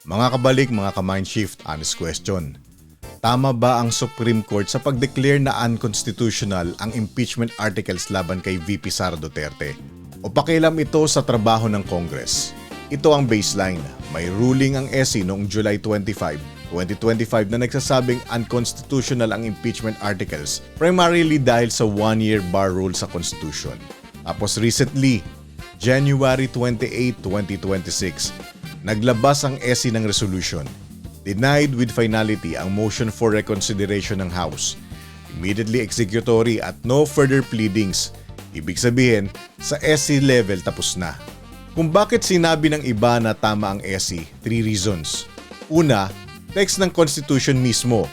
Mga kabalik, mga ka-Mindshift, honest question. Tama ba ang Supreme Court sa pag-declare na unconstitutional ang impeachment articles laban kay VP Sara Duterte? O pakialam ito sa trabaho ng Congress? Ito ang baseline. May ruling ang SC noong July 25, 2025 na nagsasabing unconstitutional ang impeachment articles primarily dahil sa one-year bar rule sa Constitution. Tapos recently, January 28, 2026, naglabas ang SC ng resolution. Denied with finality ang motion for reconsideration ng House. Immediately executory at no further pleadings. Ibig sabihin, sa SC level tapos na. Kung bakit sinabi ng iba na tama ang SC, 3 reasons. Una, text ng Constitution mismo.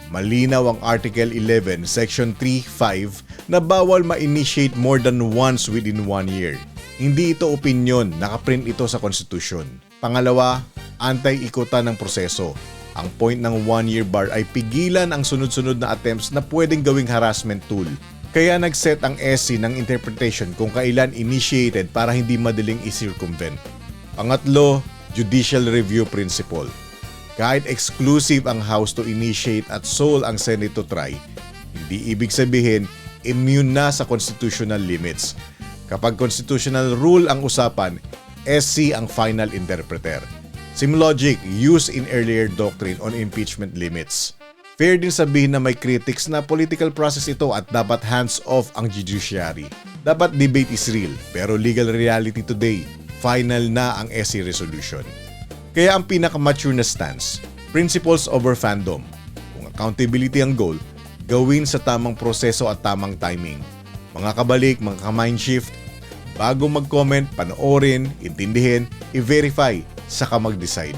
Malinaw ang Article 11, Section 3.5 na bawal ma-initiate more than once within 1 year. Hindi ito opinyon, nakaprint ito sa Constitution. Pangalawa, anti-ikutan ng proseso. Ang point ng one-year bar ay pigilan ang sunod-sunod na attempts na pwedeng gawing harassment tool. Kaya nag-set ang SC ng interpretation kung kailan initiated para hindi madaling i-circumvent. Pangatlo, judicial review principle. Kahit exclusive ang House to initiate at sole ang Senate to try, hindi ibig sabihin immune na sa constitutional limits. Kapag constitutional rule ang usapan, SC ang final interpreter. Same logic used in earlier doctrine on impeachment limits. Fair din sabihin na may critics na political process ito at dapat hands-off ang judiciary. Dapat debate is real, pero legal reality today, final na ang SC resolution. Kaya ang pinaka-mature na stance, principles over fandom. Kung accountability ang goal, gawin sa tamang proseso at tamang timing. Mga kabalik, mga ka-Mindshift, bago mag-comment, panoorin, intindihin, i-verify, saka mag-decide.